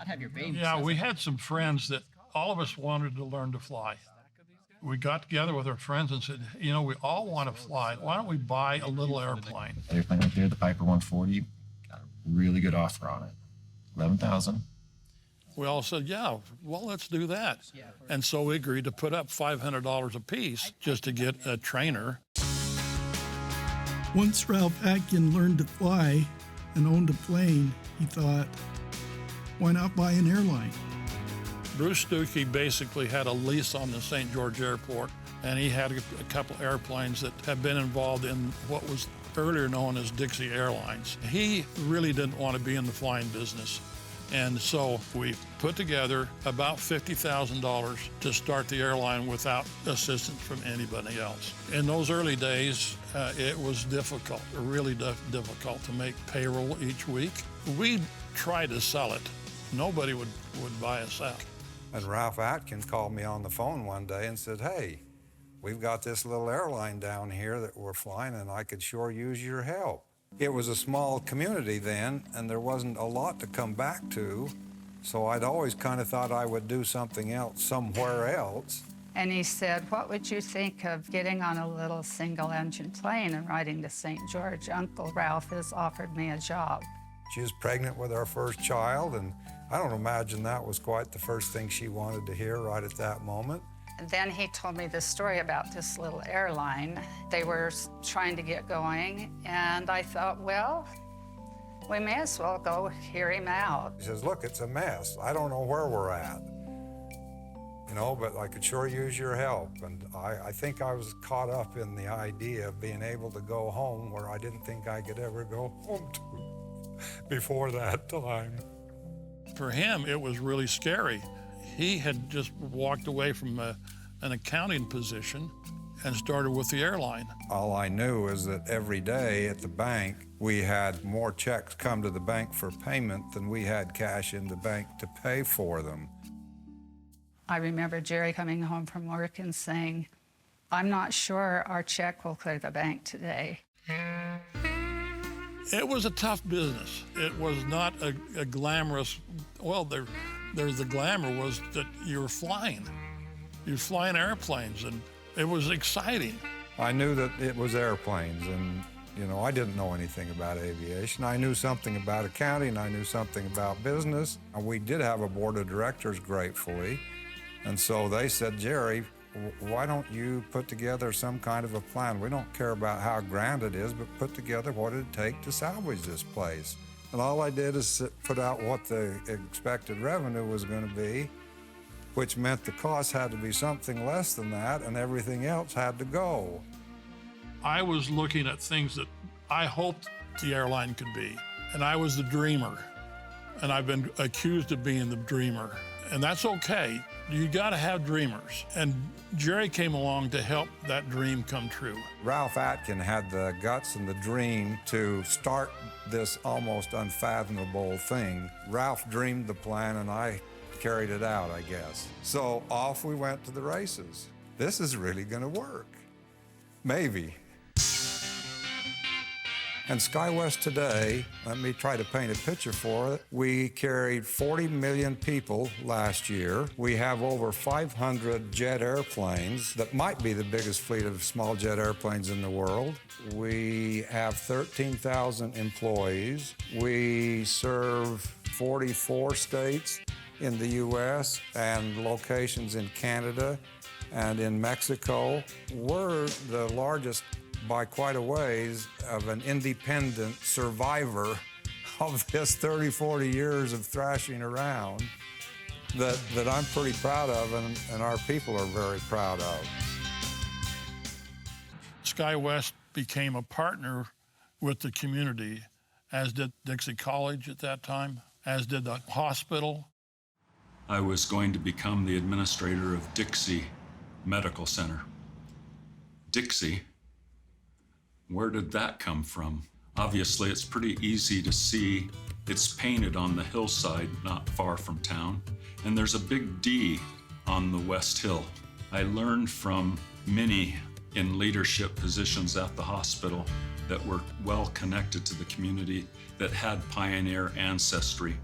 I'd have your baby. Yeah, we had some friends that all of us wanted to learn to fly. We got together with our friends and said, you know, we all want to fly. Why don't we buy a little airplane? Airplane right there, the Piper 140, got a really good offer on it. $11,000. We all said, yeah, well, let's do that. And so we agreed to put up $500 a piece just to get a trainer. Once Ralph Atkin learned to fly and owned a plane, he thought, why not buy an airline? Bruce Stuckey basically had a lease on the St. George Airport, and he had a couple airplanes that had been involved in what was earlier known as Dixie Airlines. He really didn't want to be in the flying business. And so we put together about $50,000 to start the airline without assistance from anybody else. In those early days, it was difficult, really difficult to make payroll each week. We tried to sell it. Nobody would buy us out. And Ralph Atkins called me on the phone one day and said, hey, we've got this little airline down here that we're flying, and I could sure use your help. It was a small community then, and there wasn't a lot to come back to, so I'd always kind of thought I would do something else somewhere else. And he said, what would you think of getting on a little single-engine plane and riding to St. George? Uncle Ralph has offered me a job. She was pregnant with our first child, and I don't imagine that was quite the first thing she wanted to hear right at that moment. And then he told me this story about this little airline. They were trying to get going, and I thought, well, we may as well go hear him out. He says, look, it's a mess. I don't know where we're at, you know, but I could sure use your help. And I think I was caught up in the idea of being able to go home where I didn't think I could ever go home to before that time. For him, it was really scary. He had just walked away from an accounting position and started with the airline. All I knew is that every day at the bank, we had more checks come to the bank for payment than we had cash in the bank to pay for them. I remember Jerry coming home from work and saying, I'm not sure our check will clear the bank today. It was a tough business. It was not a glamorous, well, there's the glamour was that you were flying. You were flying airplanes, and it was exciting. I knew that it was airplanes, and you know, I didn't know anything about aviation. I knew something about accounting, I knew something about business. And we did have a board of directors, gratefully, and so they said, Jerry, why don't you put together some kind of a plan? We don't care about how grand it is, but put together what it'd take to salvage this place. And all I did is put out what the expected revenue was going to be, which meant the cost had to be something less than that, and everything else had to go. I was looking at things that I hoped the airline could be, and I was the dreamer. And I've been accused of being the dreamer, and that's okay. You gotta have dreamers. And Jerry came along to help that dream come true. Ralph Atkin had the guts and the dream to start this almost unfathomable thing. Ralph dreamed the plan, and I carried it out, I guess. So off we went to the races. This is really gonna work. Maybe. And SkyWest today, let me try to paint a picture for it. We carried 40 million people last year. We have over 500 jet airplanes that might be the biggest fleet of small jet airplanes in the world. We have 13,000 employees. We serve 44 states in the U.S. and locations in Canada and in Mexico. We're the largest by quite a ways of an independent survivor of this 30, 40 years of thrashing around that I'm pretty proud of and our people are very proud of. SkyWest became a partner with the community, as did Dixie College at that time, as did the hospital. I was going to become the administrator of Dixie Medical Center. Dixie, where did that come from? Obviously, it's pretty easy to see. It's painted on the hillside not far from town, and there's a big D on the West Hill. I learned from many in leadership positions at the hospital that were well connected to the community that had pioneer ancestry.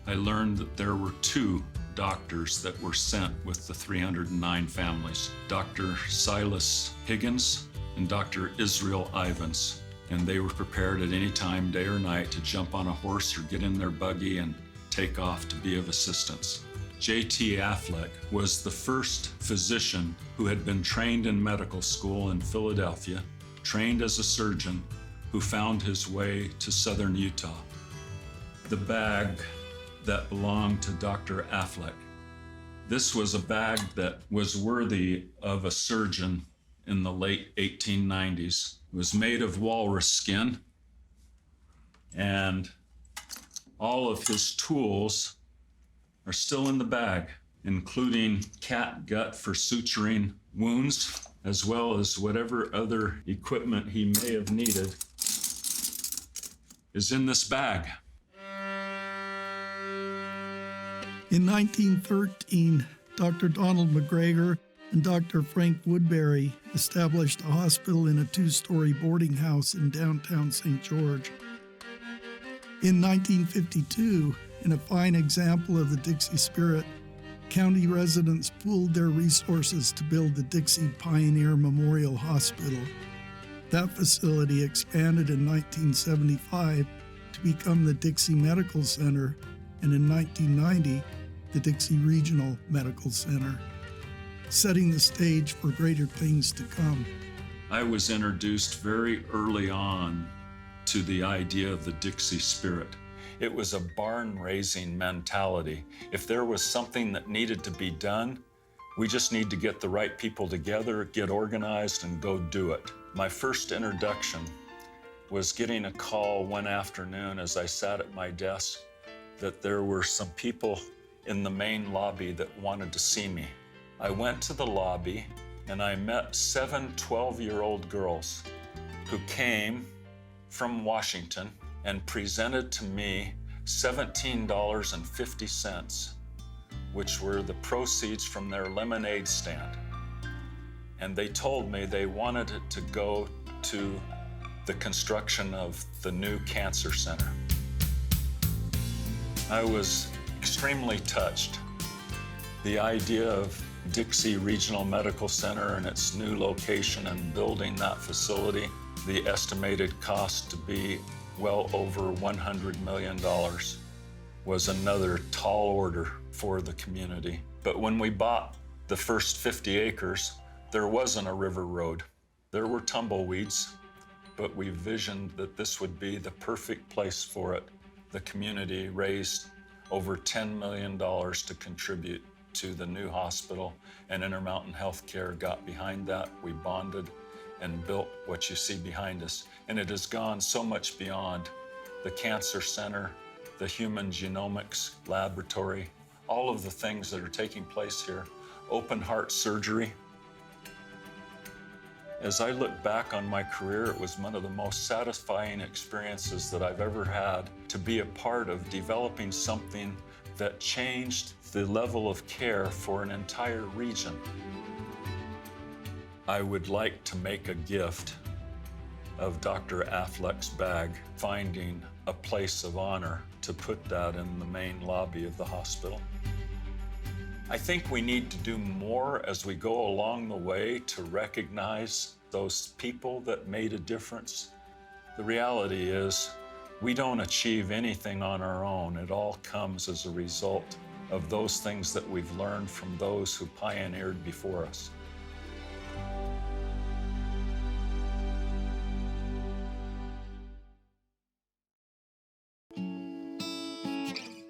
I learned that there were 2 doctors that were sent with the 309 families, Dr. Silas Higgins and Dr. Israel Ivans. And they were prepared at any time, day or night, to jump on a horse or get in their buggy and take off to be of assistance. J.T. Affleck was the first physician who had been trained in medical school in Philadelphia, trained as a surgeon, who found his way to southern Utah. The bag that belonged to Dr. Affleck. This was a bag that was worthy of a surgeon in the late 1890s. It was made of walrus skin, and all of his tools are still in the bag, including cat gut for suturing wounds, as well as whatever other equipment he may have needed is in this bag. In 1913, Dr. Donald McGregor and Dr. Frank Woodbury established a hospital in a 2-story boarding house in downtown St. George. In 1952, in a fine example of the Dixie spirit, county residents pooled their resources to build the Dixie Pioneer Memorial Hospital. That facility expanded in 1975 to become the Dixie Medical Center, and in 1990, the Dixie Regional Medical Center, setting the stage for greater things to come. I was introduced very early on to the idea of the Dixie spirit. It was a barn-raising mentality. If there was something that needed to be done, we just need to get the right people together, get organized, and go do it. My first introduction was getting a call one afternoon as I sat at my desk that there were some people in the main lobby that wanted to see me. I went to the lobby and I met 7 12-year-old girls who came from Washington and presented to me $17.50, which were the proceeds from their lemonade stand. And they told me they wanted it to go to the construction of the new cancer center. I was extremely touched. The idea of Dixie Regional Medical Center and its new location and building that facility, the estimated cost to be well over $100 million, was another tall order for the community. But when we bought the first 50 acres, there wasn't a river road. There were tumbleweeds, but we visioned that this would be the perfect place for it. The community raised over $10 million to contribute to the new hospital, and Intermountain Healthcare got behind that. We bonded and built what you see behind us. And it has gone so much beyond the cancer center, the human genomics laboratory, all of the things that are taking place here, open heart surgery. As I look back on my career, it was one of the most satisfying experiences that I've ever had to be a part of developing something that changed the level of care for an entire region. I would like to make a gift of Dr. Affleck's bag, finding a place of honor to put that in the main lobby of the hospital. I think we need to do more as we go along the way to recognize those people that made a difference. The reality is, we don't achieve anything on our own. It all comes as a result of those things that we've learned from those who pioneered before us.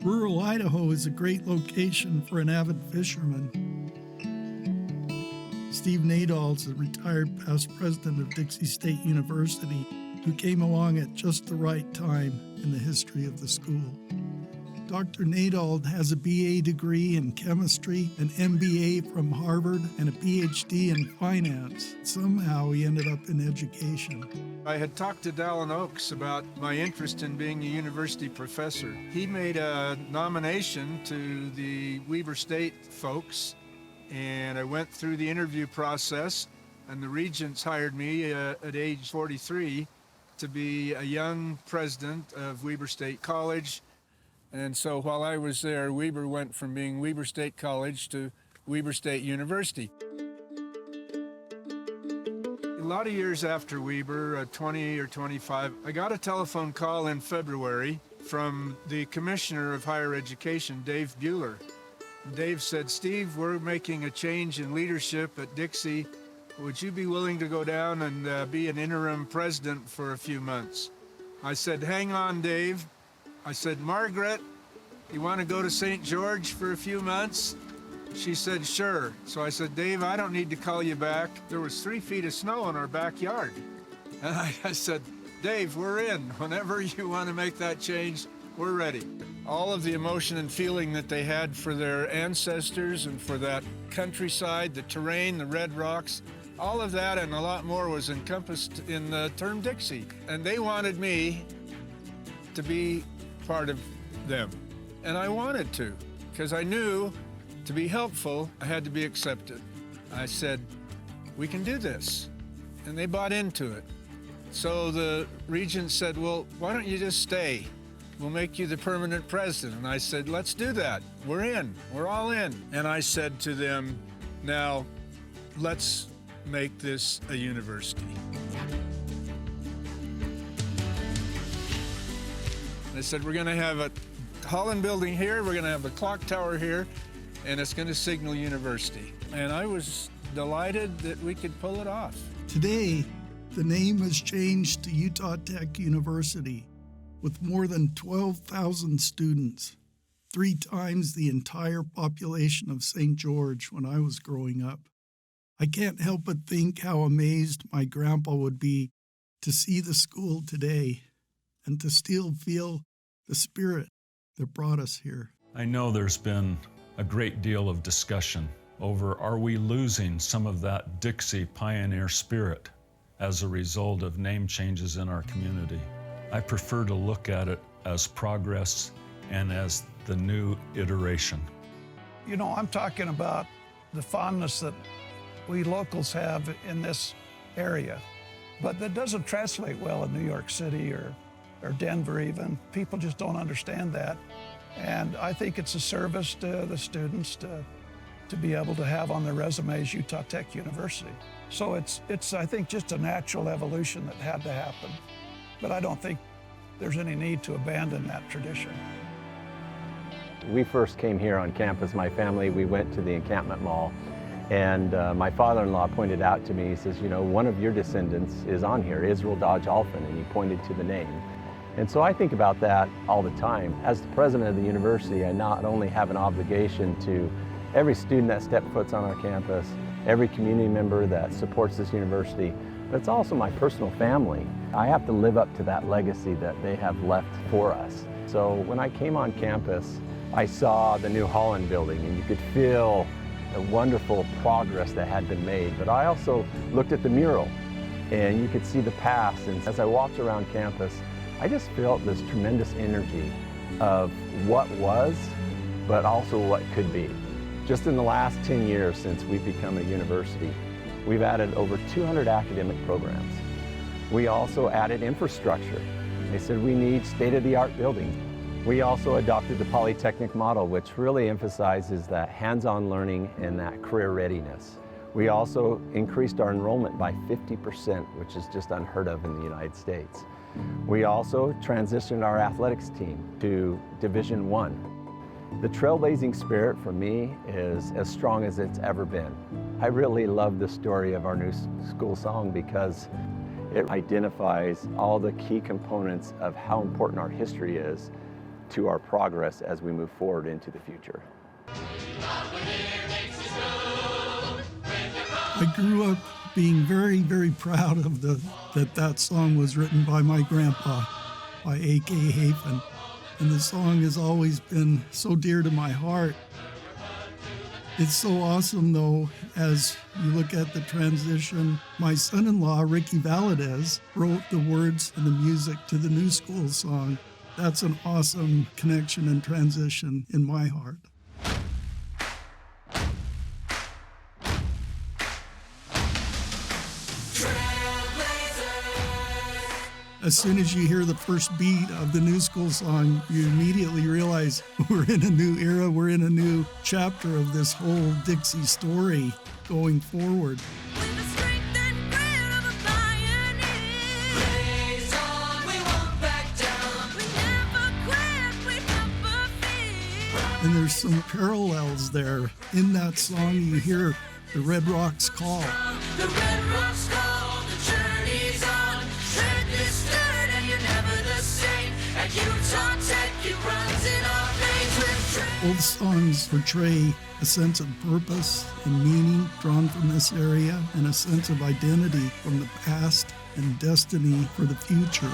Rural Idaho is a great location for an avid fisherman. Steve Nadal is a retired past president of Dixie State University who came along at just the right time in the history of the school. Dr. Nadal has a BA degree in chemistry, an MBA from Harvard, and a PhD in finance. Somehow he ended up in education. I had talked to Dallin Oaks about my interest in being a university professor. He made a nomination to the Weber State folks, and I went through the interview process, and the regents hired me at age 43 to be a young president of Weber State College. And so while I was there, Weber went from being Weber State College to Weber State University. A lot of years after Weber, 20 or 25, I got a telephone call in February from the Commissioner of Higher Education, Dave Buehler. Dave said, "Steve, we're making a change in leadership at Dixie. Would you be willing to go down and be an interim president for a few months?" I said, "Hang on, Dave." I said, "Margaret, you want to go to St. George for a few months?" She said, "Sure." So I said, "Dave, I don't need to call you back." There was 3 feet of snow in our backyard. And I said, "Dave, we're in. Whenever you want to make that change, we're ready." All of the emotion and feeling that they had for their ancestors and for that countryside, the terrain, the red rocks, all of that and a lot more was encompassed in the term Dixie. And they wanted me to be part of them. And I wanted to, because I knew to be helpful, I had to be accepted. I said, "We can do this." And they bought into it. So the regent said, "Well, why don't you just stay? We'll make you the permanent president." And I said, "Let's do that. We're in. We're all in." And I said to them, "Now, let's make this a university." I said, "We're going to have a Holland building here, we're going to have a clock tower here, and it's going to signal university." And I was delighted that we could pull it off. Today, the name has changed to Utah Tech University, with more than 12,000 students, 3 times the entire population of St. George when I was growing up. I can't help but think how amazed my grandpa would be to see the school today and to still feel the spirit that brought us here. I know there's been a great deal of discussion over, are we losing some of that Dixie pioneer spirit as a result of name changes in our community? I prefer to look at it as progress and as the new iteration. You know, I'm talking about the fondness that we locals have in this area, but that doesn't translate well in New York City or Denver even. People just don't understand that. And I think it's a service to the students to be able to have on their resumes Utah Tech University. So it's I think just a natural evolution that had to happen. But I don't think there's any need to abandon that tradition. We first came here on campus, my family, we went to the encampment mall, and my father-in-law pointed out to me, he says, "You know, one of your descendants is on here, Israel Dodge Alphin," and he pointed to the name. And so I think about that all the time. As the president of the university, I not only have an obligation to every student that steps foot on our campus, every community member that supports this university, but it's also my personal family. I have to live up to that legacy that they have left for us. So when I came on campus, I saw the new Holland building, and you could feel the wonderful progress that had been made. But I also looked at the mural, and you could see the past. And as I walked around campus, I just felt this tremendous energy of what was, but also what could be. Just in the last 10 years since we've become a university, we've added over 200 academic programs. We also added infrastructure. They said we need state-of-the-art buildings. We also adopted the Polytechnic model, which really emphasizes that hands-on learning and that career readiness. We also increased our enrollment by 50%, which is just unheard of in the United States. We also transitioned our athletics team to Division I. The trailblazing spirit for me is as strong as it's ever been. I really love the story of our new school song because it identifies all the key components of how important our history is to our progress as we move forward into the future. I grew up being very, very proud of that song was written by my grandpa, by A.K. Hafen. And the song has always been so dear to my heart. It's so awesome, though, as you look at the transition. My son-in-law, Ricky Valadez, wrote the words and the music to the New School song. That's an awesome connection and transition in my heart. As soon as you hear the first beat of the New School song, you immediately realize we're in a new era, we're in a new chapter of this whole Dixie story going forward. And there's some parallels there. In that song, you hear the Red Rocks call. The Red Rocks call, the journey's on. Tread this dirt and you're never the same. At Utah Tech, it runs in our veins with Both songs portray a sense of purpose and meaning drawn from this area and a sense of identity from the past and destiny for the future.